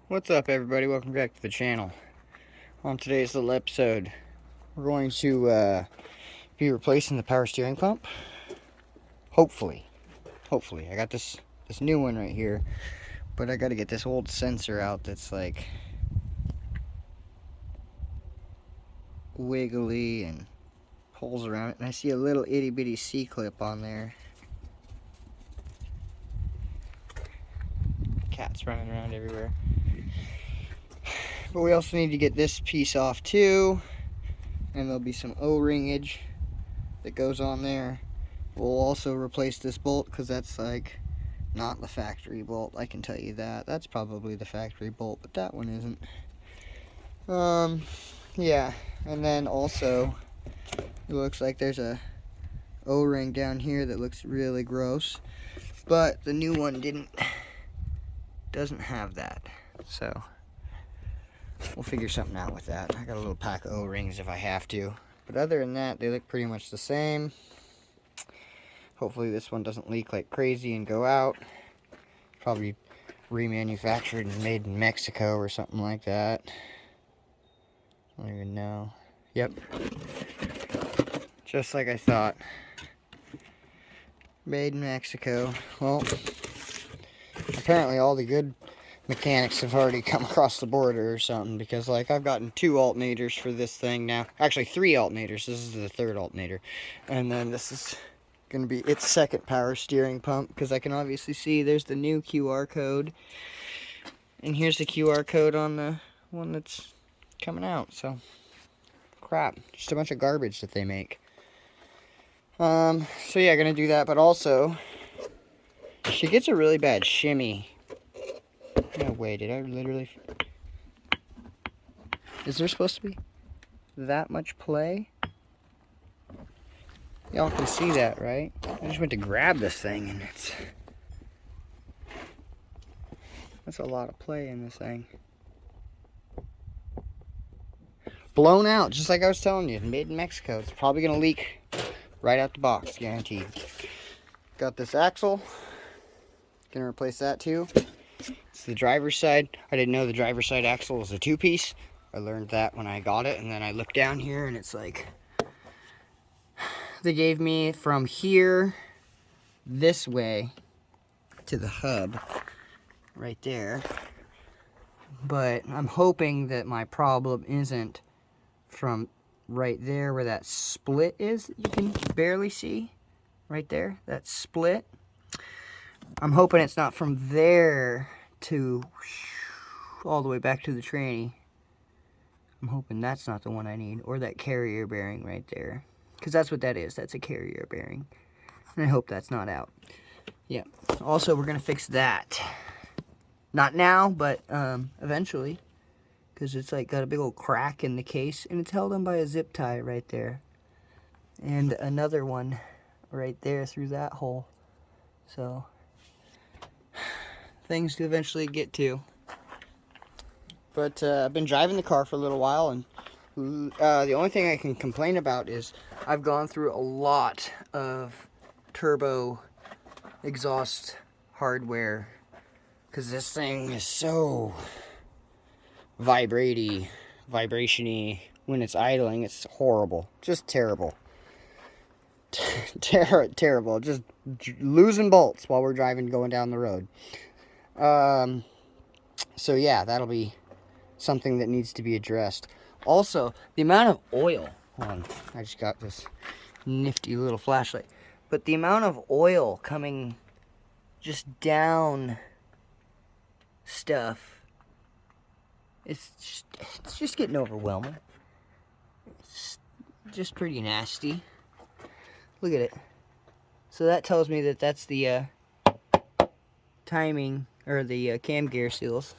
What's up, everybody? Welcome back to the channel. On today's little episode, we're going to be replacing the power steering pump. Hopefully. I got this new one right here, but I got to get this old sensor out that's like wiggly and holes around it. And I see a little itty bitty C-clip on there. Cats running around everywhere. But we also need to get this piece off too, and there'll be some O-ringage that goes on there. We'll also replace this bolt because that's like not the factory bolt, I can tell you that. That's probably the factory bolt, but that one isn't. Yeah, and then also it looks like there's a O-ring down here that looks really gross, but the new one doesn't have that, so we'll figure something out with that. I got a little pack of O-rings if I have to, but other than that, they look pretty much the same. Hopefully this one doesn't leak like crazy and go out. Probably remanufactured and made in Mexico or something like that. I don't even know. Yep. Just like I thought. Made in Mexico. Well, apparently all the good mechanics have already come across the border or something, because like I've gotten 2 alternators for this thing now. Actually 3 alternators. This is the 3rd alternator. And then this is gonna be its 2nd power steering pump, because I can obviously see there's the new QR code, and here's the QR code on the one that's coming out. So crap, just a bunch of garbage that they make. So yeah, gonna do that, but also she gets a really bad shimmy. No way, did I literally? Is there supposed to be that much play? Y'all can see that, right? I just went to grab this thing and that's a lot of play in this thing. Blown out, just like I was telling you, made in Mexico. It's probably gonna leak right out the box, guaranteed. Got this axle, gonna replace that too. It's the driver's side. I didn't know the driver's side axle was a 2-piece. I learned that when I got it, and then I looked down here and it's like, they gave me from here this way to the hub right there, but I'm hoping that my problem isn't from right there where that split is that you can barely see right there, that split. I'm hoping it's not from there to all the way back to the tranny. I'm hoping that's not the one I need, or that carrier bearing right there, because that's what that is. That's a carrier bearing, and I hope that's not out. Yeah. Also, we're gonna fix that. Not now, but eventually, because it's like got a big old crack in the case, and it's held on by a zip tie right there, and another one right there through that hole. So things to eventually get to. But I've been driving the car for a little while, and the only thing I can complain about is I've gone through a lot of turbo exhaust hardware, because this thing is so vibrationy when it's idling. It's horrible, just terrible. Terrible, just losing bolts while we're driving, going down the road. So yeah, that'll be something that needs to be addressed. Also, the amount of oil, hold on, I just got this nifty little flashlight, but the amount of oil coming just down stuff, it's just getting overwhelming. It's just pretty nasty. Look at it. So that tells me that that's the timing, or the cam gear seals,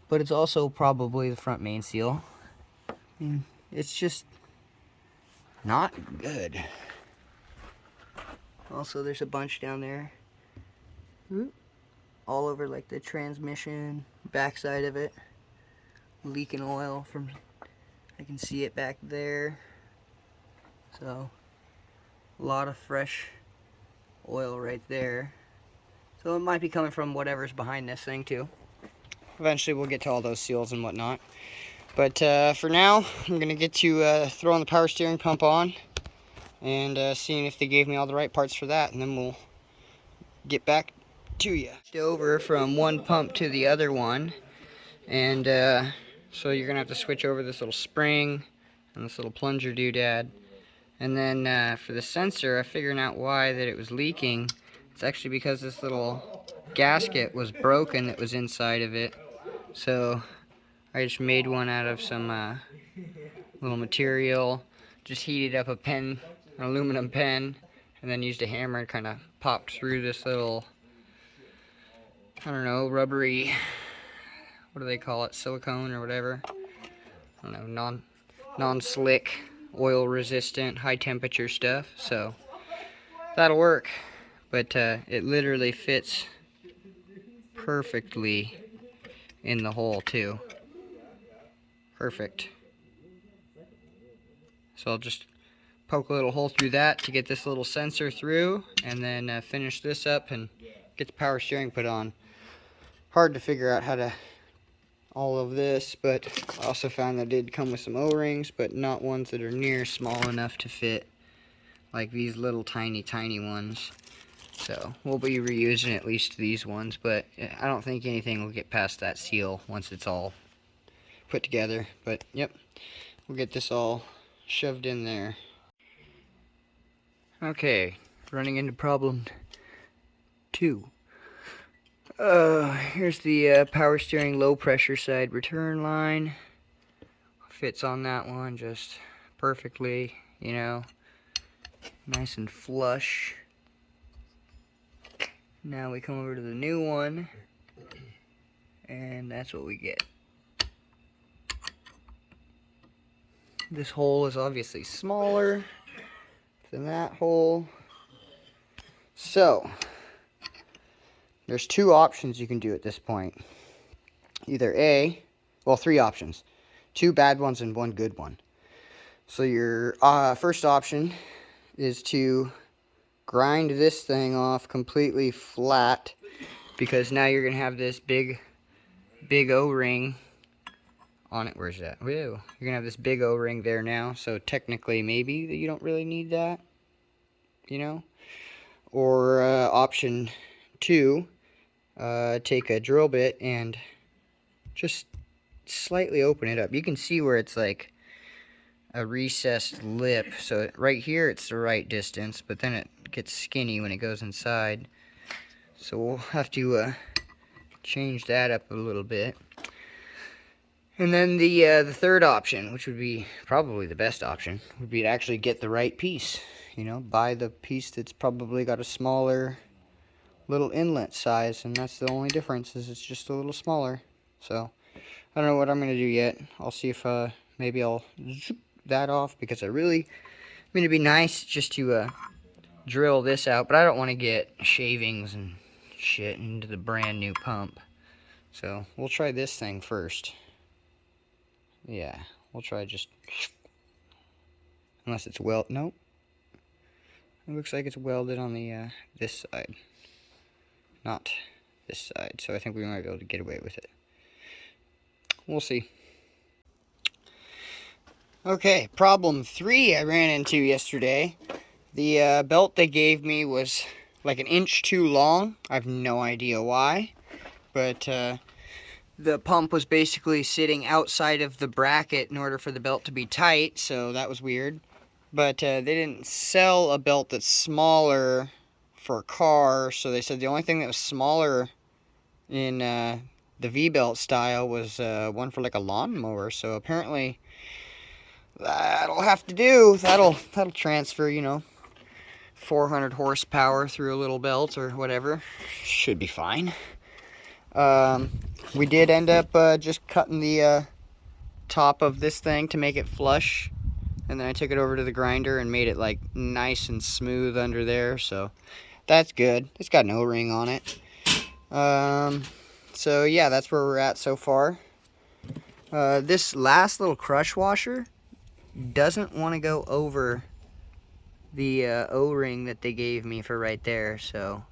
but it's also probably the front main seal. And it's just not good. Also, there's a bunch down there, all over like the transmission, backside of it, leaking oil from, I can see it back there. So a lot of fresh oil right there. So it might be coming from whatever's behind this thing too. eventually we'll get to all those seals and whatnot. But for now, I'm going to get to throwing the power steering pump on and seeing if they gave me all the right parts for that, and then we'll get back to you. Over from one pump to the other one, and so you're going to have to switch over this little spring and this little plunger doodad. And then for the sensor, I'm figuring out why that it was leaking. It's actually because this little gasket was broken that was inside of it. So I just made one out of some little material, just heated up a pen, an aluminum pen, and then used a hammer and kind of popped through this little, I don't know, rubbery, what do they call it, silicone or whatever. I don't know, non-slick, oil resistant, high temperature stuff. So that'll work. But it literally fits perfectly in the hole too. Perfect. So I'll just poke a little hole through that to get this little sensor through, and then finish this up and get the power steering put on. Hard to figure out how to all of this, but I also found that it did come with some O-rings, but not ones that are near small enough to fit, like these little tiny ones. So we'll be reusing at least these ones, but I don't think anything will get past that seal once it's all put together. But yep, we'll get this all shoved in there. Okay, running into problem 2. Here's the power steering low pressure side return line. Fits on that one just perfectly, you know, nice and flush. Now we come over to the new one, and that's what we get. This hole is obviously smaller than that hole. So there's 2 options you can do at this point. Either well, 3 options. 2 bad ones and 1 good one. So your first option is to grind this thing off completely flat, because now you're going to have this big O-ring on it. Where's that? Whoa. You're going to have this big O-ring there now, so technically maybe you don't really need that, you know? Or option 2, take a drill bit and just slightly open it up. You can see where it's like a recessed lip, so right here it's the right distance, but then it gets skinny when it goes inside. So we'll have to change that up a little bit. And then the third option, which would be probably the best option, would be to actually get the right piece. You know, buy the piece that's probably got a smaller little inlet size, and that's the only difference, is it's just a little smaller. So I don't know what I'm going to do yet. I'll see if maybe I'll zoop that off, because I mean, it'd be nice just to drill this out, but I don't want to get shavings and shit into the brand new pump. So we'll try this thing first. Yeah, we'll try just, unless it's nope. It looks like it's welded on the this side, not this side. So I think we might be able to get away with it. We'll see. Okay, problem 3 I ran into yesterday. The belt they gave me was like 1 inch too long. I have no idea why, but the pump was basically sitting outside of the bracket in order for the belt to be tight, so that was weird. But they didn't sell a belt that's smaller for a car, so they said the only thing that was smaller in the V-belt style was one for like a lawnmower. So apparently that'll have to do. That'll transfer, you know, 400 horsepower through a little belt or whatever. Should be fine. We did end up just cutting the top of this thing to make it flush, and then I took it over to the grinder and made it like nice and smooth under there, so that's good. It's got an O-ring on it. So yeah, that's where we're at so far. This last little crush washer doesn't want to go over the O-ring that they gave me for right there, so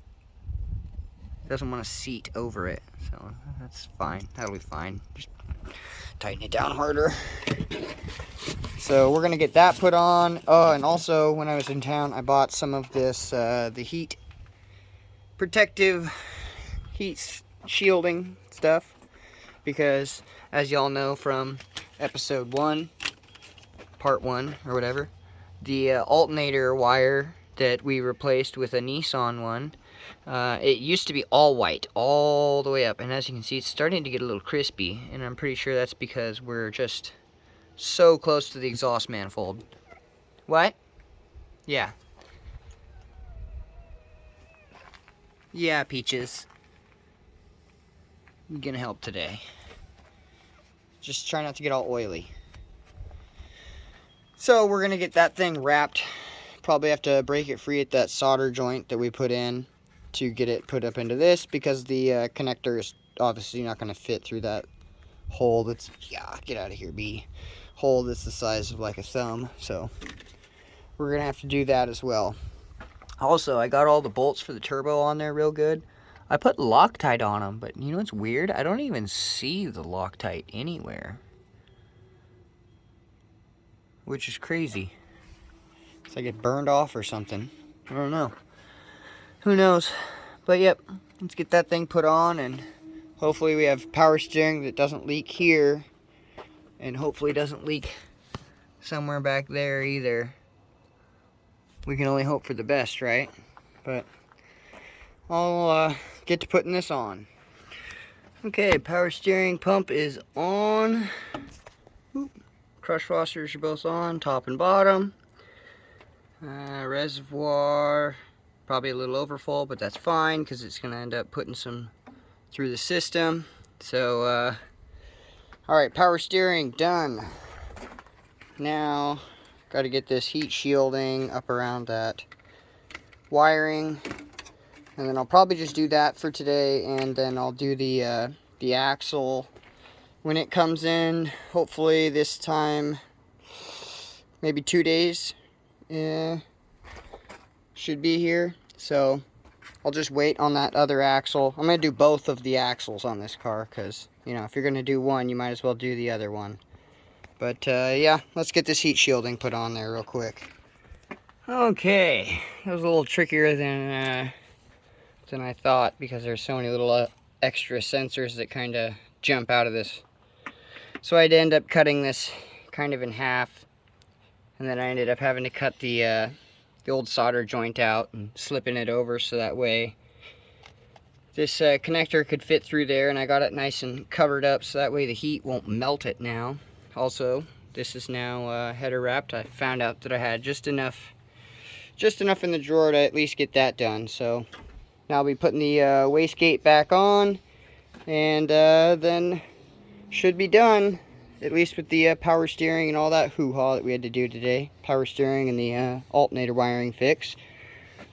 It doesn't want to seat over it, so that's fine. That'll be fine. Just tighten it down harder. So we're gonna get that put on. Oh, and also when I was in town, I bought some of this the heat protective heat shielding stuff, because as y'all know from episode 1, part 1 or whatever, the alternator wire that we replaced with a Nissan one, it used to be all white all the way up, and as you can see, it's starting to get a little crispy, and I'm pretty sure that's because we're just so close to the exhaust manifold. What? Yeah. Yeah, Peaches. I'm gonna help today. Just try not to get all oily. So we're gonna get that thing wrapped. Probably have to break it free at that solder joint that we put in to get it put up into this, because the connector is obviously not gonna fit through that hole that's, yeah, get out of here, bee. Hole that's the size of like a thumb. So we're gonna have to do that as well. Also, I got all the bolts for the turbo on there real good. I put Loctite on them, but you know what's weird? I don't even see the Loctite anywhere, which is crazy. It's like it burned off or something. I don't know. Who knows? But yep, let's get that thing put on, and hopefully we have power steering that doesn't leak here, and hopefully doesn't leak somewhere back there either. We can only hope for the best, right? But I'll get to putting this on. Okay, power steering pump is on. Oop. Crush washers are both on, top and bottom. Reservoir, probably a little overfull, but that's fine because it's going to end up putting some through the system. So, alright, power steering done. Now, got to get this heat shielding up around that wiring. And then I'll probably just do that for today, and then I'll do the axle when it comes in. Hopefully this time, maybe 2 days. Yeah, should be here. So I'll just wait on that other axle. I'm gonna do both of the axles on this car, because you know, if you're gonna do one, you might as well do the other one. But yeah, let's get this heat shielding put on there real quick. Okay, that was a little trickier than I thought, because there's so many little extra sensors that kind of jump out of this. So I had to end up cutting this kind of in half, and then I ended up having to cut the old solder joint out and slipping it over so that way this connector could fit through there, and I got it nice and covered up so that way the heat won't melt it now. Also, this is now header wrapped. I found out that I had just enough in the drawer to at least get that done. So now I'll be putting the wastegate back on, and then should be done, at least with the power steering and all that hoo-ha that we had to do today. Power steering and the alternator wiring fix.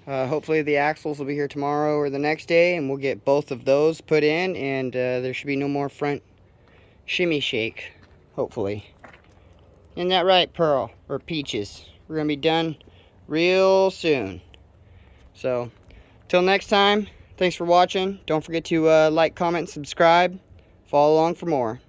Hopefully the axles will be here tomorrow or the next day, and we'll get both of those put in, and there should be no more front shimmy shake, hopefully. Isn't that right, Pearl? Or Peaches? We're going to be done real soon. So, till next time, thanks for watching. Don't forget to like, comment, and subscribe. Follow along for more.